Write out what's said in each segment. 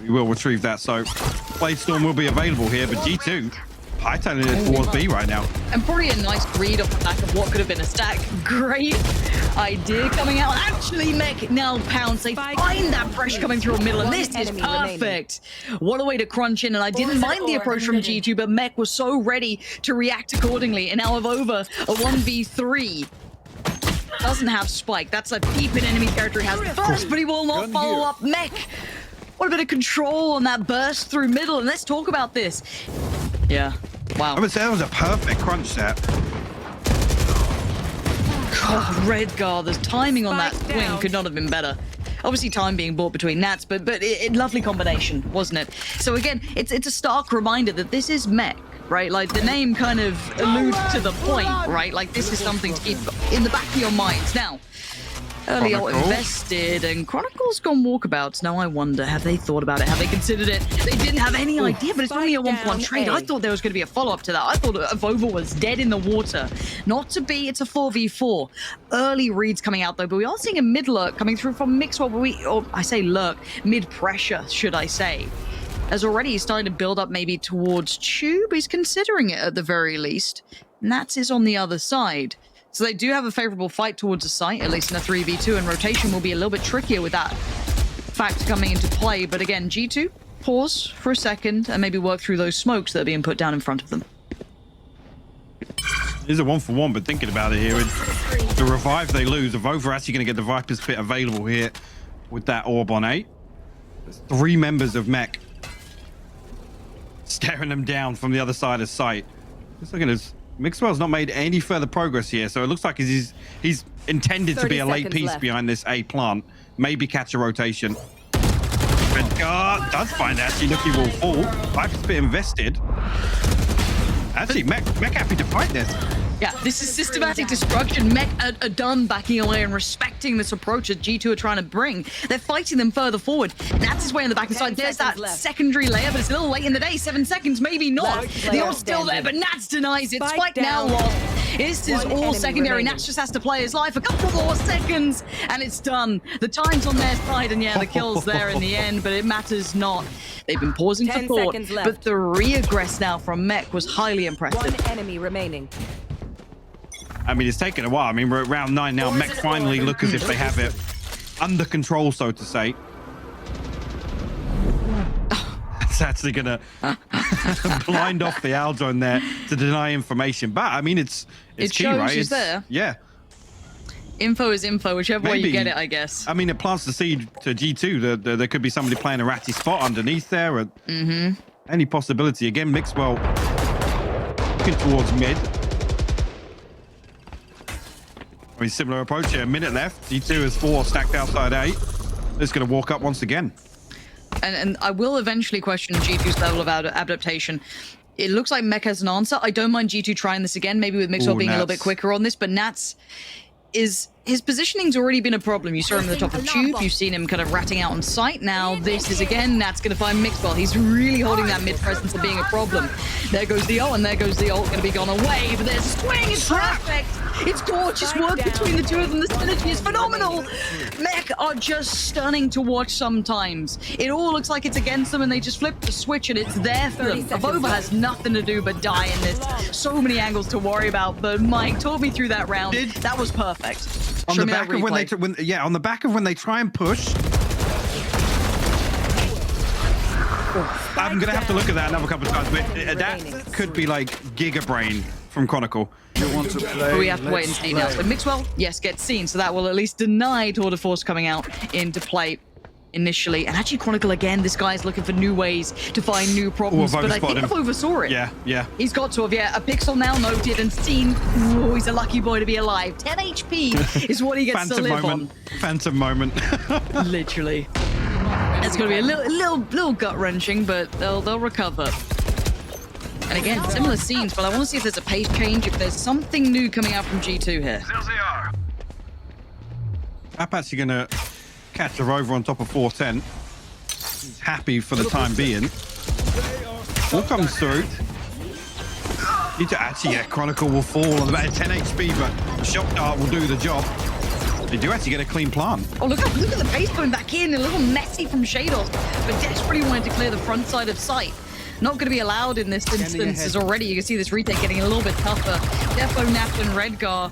We will retrieve that, so Blade Storm will be available here, but G2 hightailing it towards B right now. And probably a nice read off the back of what could have been a stack. Great idea coming out. Actually, Mech now pounds. They find that pressure coming through the middle, and this is perfect. What a way to crunch in, and I didn't mind the approach from G2, but Mech was so ready to react accordingly, and now with over a 1v3. Doesn't have Spike. That's a peep in enemy territory. Has the first, but he will not follow up. Mech, what a bit of control on that burst through middle, and let's talk about this. Yeah. Wow. I would say that was a perfect crunch set. God, Redgar, the timing on that swing could not have been better. Obviously, time being bought between Nats, but lovely combination, wasn't it? So again, it's a stark reminder that this is Mech, right? Like, the name kind of alludes to the point, right? Like, this is something to keep in the back of your minds. Now, early ult invested, and Chronicle's gone walkabouts. Now I wonder, have they thought about it? Have they considered it? They didn't have any idea, but it's only a 1-1 trade. I thought there was going to be a follow-up to that. I thought Vova was dead in the water. Not to be, it's a 4v4. Early reads coming out, though, but we are seeing a mid lurk coming through from Mixwell, or I say lurk, mid-pressure, should I say. As already he's starting to build up maybe towards Tube. He's considering it at the very least. Nats is on the other side. So they do have a favorable fight towards the site, at least in a 3v2, and rotation will be a little bit trickier with that fact coming into play. But again, G2, pause for a second and maybe work through those smokes that are being put down in front of them. It is a 1-for-1, but thinking about it here, it's the revive they lose. Vova are actually going to get the Viper's Pit available here with that orb on 8. There's 3 members of Mech staring them down from the other side of site. Just looking at Mixwell's not made any further progress here, so it looks like he's intended to be a late piece behind this A plant. Maybe catch a rotation. Redgar does find actually Nookie will fall. Viper's Pit invested. Actually, Mech happy to fight this. Yeah, this is systematic destruction. Mech are done backing away and respecting this approach that G2 are trying to bring. They're fighting them further forward. Nats is way on the back side. There's that secondary layer, but it's a little late in the day. 7 seconds, maybe not. The ult's still there, but Nats denies it. Spike now lost. This is all secondary. Nats just has to play his life. A couple more seconds, and it's done. The time's on their side, and yeah, the kill's there in the end, but it matters not. They've been pausing for thought, but the re-aggress now from Mech was highly impressive. 1 enemy remaining. I mean, it's taken a while. I mean, we're at round 9 now. Mech finally look as if they have it under control, so to say. That's actually going to blind off the owl zone there to deny information. But, I mean, it's key, right? She's there. Yeah. Info is info, whichever way you get it, I guess. I mean, it plants the seed to G2. There could be somebody playing a ratty spot underneath there. Or any possibility. Again, Mixwell looking towards mid. I mean, similar approach here. A minute left. G2 is 4 stacked outside 8. It's going to walk up once again. And I will eventually question G2's level of adaptation. It looks like Mech has an answer. I don't mind G2 trying this again, maybe with Mixwell being a little bit quicker on this, but Nats is... His positioning's already been a problem. You saw him at the top of Tube. You've seen him kind of ratting out on site. Now this is again, Nat's going to find Mixwell. He's really holding that mid presence and being a problem. There goes the ult, and there goes the ult. Going to be gone away, but there's swing. It's perfect. It's gorgeous work between the two of them. The synergy is phenomenal. Mech are just stunning to watch sometimes. It all looks like it's against them, and they just flip the switch, and it's there for them. Vova has nothing to do but die in this. So many angles to worry about, but Mike, talk me through that round. That was perfect. On the back of on the back of when they try and push. I'm gonna have to look at that another couple of times, but that could be like Giga Brain from Chronicle. But we have to wait and see now. So Mixwell, yes, gets seen, so that will at least deny Tour de Force coming out into play initially. And actually Chronicle again, this guy's looking for new ways to find new problems, but I think Vova saw it. Yeah. He's got to have, a pixel now noted and seen. Oh, he's a lucky boy to be alive. 10 HP is what he gets to live on. Phantom moment. Literally. It's going to be a little gut-wrenching, but they'll recover. And again, similar scenes, but I want to see if there's a pace change, if there's something new coming out from G2 here. I'm actually going to catch a rover on top of 410. He's happy for the time being. All comes through. Need to actually, yeah, Chronicle will fall on about 10 HP, but the shock dart will do the job. They do actually get a clean plant. Oh, look at the pace going back in. A little messy from Shados, but desperately wanted to clear the front side of sight. Not going to be allowed in this instance, as already you can see this retake getting a little bit tougher. Defo, Naft, and Redgar.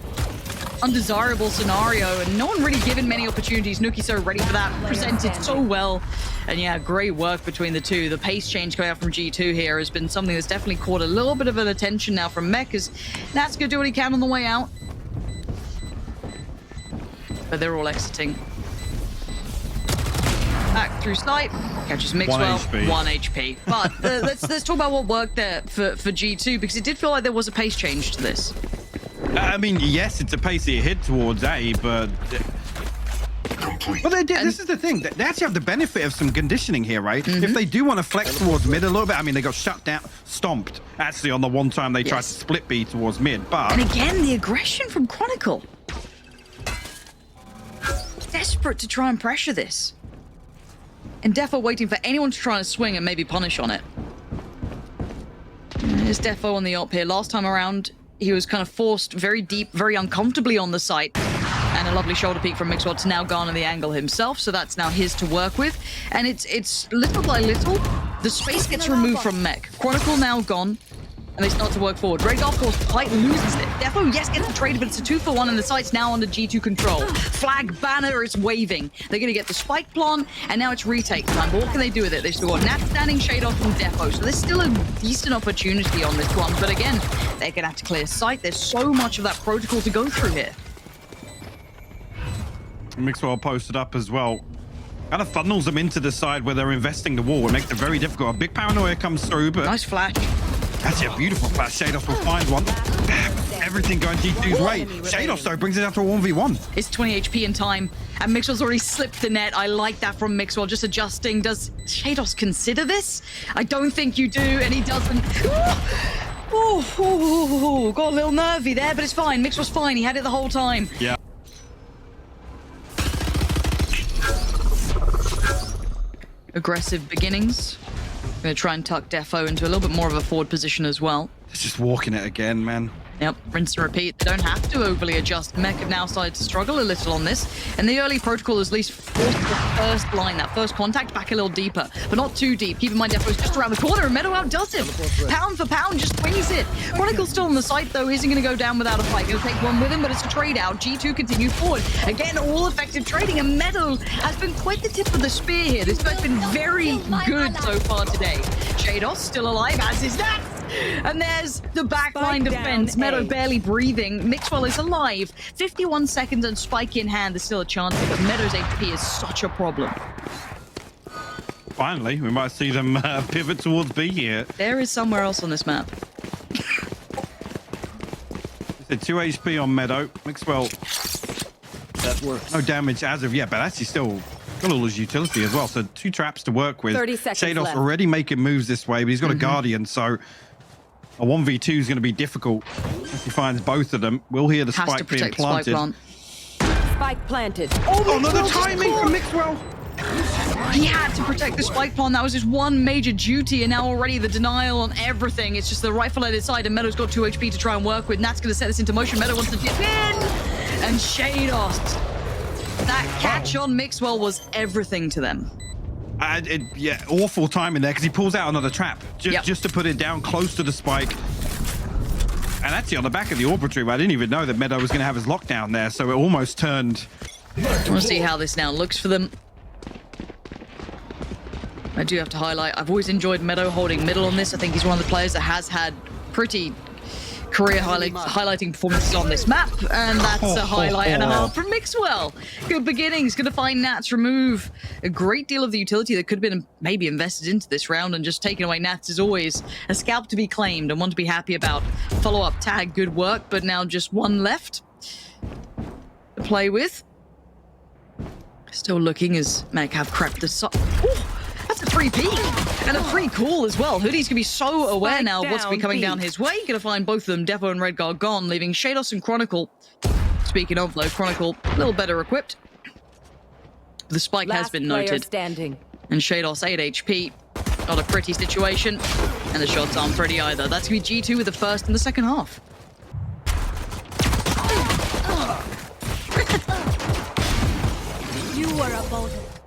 Undesirable scenario, and no one really given many opportunities. Nuki so ready for that, presented so well. And yeah, great work between the two. The pace change coming out from G2 here has been something that's definitely caught a little bit of an attention now from Mech, as Nat's going to do what he can on the way out. But they're all exiting. Back through sight, catches Mixwell, 1 HP. But let's talk about what worked there for G2, because it did feel like there was a pace change to this. I mean, yes, it's a pacey hit towards A, but... Well, this is the thing. They actually have the benefit of some conditioning here, right? If they do want to flex towards mid a little bit, I mean, they got shut down, stomped, actually, on the one time they tried to split B towards mid, but... And again, the aggression from Chronicle. Desperate to try and pressure this. And Defo waiting for anyone to try and swing and maybe punish on it. There's Defo on the op here. Last time around, he was kind of forced very deep, very uncomfortably on the site. And a lovely shoulder peek from Mixwell to now garner the angle himself, so that's now his to work with. And it's little by little, the space gets removed from Mech. Chronicle now gone, and they start to work forward. Redgar, of course, quite loses it. Defo, yes, gets the trade, but it's a 2-for-1, and the site's now under G2 control. Flag banner is waving. They're going to get the spike plant, and now it's retake time. But what can they do with it? They've still got Nat standing, shade off from Defo, so there's still a decent opportunity on this one. But again, they're going to have to clear sight. There's so much of that protocol to go through here. Mixwell posted up as well. Kind of funnels them into the side where they're investing the wall. It makes it very difficult. A big paranoia comes through, but... Nice flash. Actually, a beautiful flash. Shados will find one. Everything going G2's way. Shados, though, brings it down to a 1v1. It's 20 HP in time, and Mixwell's already slipped the net. I like that from Mixwell, just adjusting. Does Shados consider this? I don't think you do, and he doesn't. Got a little nervy there, but it's fine. Mixwell's fine. He had it the whole time. Yeah. Aggressive beginnings. I'm going to try and tuck Defo into a little bit more of a forward position as well. It's just walking it again, man. Yep, rinse and repeat. They don't have to overly adjust. Mech have now started to struggle a little on this. And the early protocol is at least forced the first line, that first contact, back a little deeper. But not too deep. Keep in mind, Defo's just around the corner, and Meadow outdoes him. Pound for pound, just wings it. Chronicle's still on the site, though. Isn't going to go down without a fight. Going to take one with him, but it's a trade out. G2 continue forward. Again, all effective trading, and Meadow has been quite the tip of the spear here. This guy's been very good so far today. Shados still alive, as is that. And there's the backline defense. Meadow barely breathing. Mixwell is alive. 51 seconds and spike in hand. There's still a chance, but Meadow's HP is such a problem. Finally, we might see them pivot towards B here. There is somewhere else on this map. It's 2 HP on Meadow. Mixwell. That works. No damage as of yet, but actually still got all his utility as well. So 2 traps to work with. 30 seconds Shados left. already making moves this way, but he's got a Guardian, so a 1v2 is going to be difficult if he finds both of them. We'll hear the Has to spike being protect the spike planted. plant. Spike planted. Oh, another timing from Mixwell. He had to protect the spike plant. That was his one major duty, and now already the denial on everything. It's just the rifle-headed side, and Meadow's got 2 HP to try and work with. Nat's going to set this into motion. Meadow wants to dip in, and Shados. That catch on Mixwell was everything to them. Yeah, awful timing there because he pulls out another trap just to put it down close to the spike. And actually on the back of the orb retriever, I didn't even know that Meadow was going to have his lockdown there, so it almost turned. I want to see how this now looks for them. I do have to highlight, I've always enjoyed Meadow holding middle on this. I think he's one of the players that has had pretty career highlighting performances on this map, and that's a highlight and a half from Mixwell. Good beginnings. Going to find Nats remove a great deal of the utility that could have been maybe invested into this round, and just taking away Nats is always a scalp to be claimed and one to be happy about. Follow-up tag, good work, but now just one left to play with. Still looking as Meg have crept the that's a 3P and a 3 cool as well. Hoodie's gonna be so aware now of what's gonna be coming down his way. Gonna find both of them, Defo and Redgar, gone, leaving Shados and Chronicle. Speaking of though, Chronicle a little better equipped. The spike has been noted. Standing. And Shados 8 HP. Not a pretty situation, and the shots aren't pretty either. That's going to be G2 with the first and the second half. You were about it.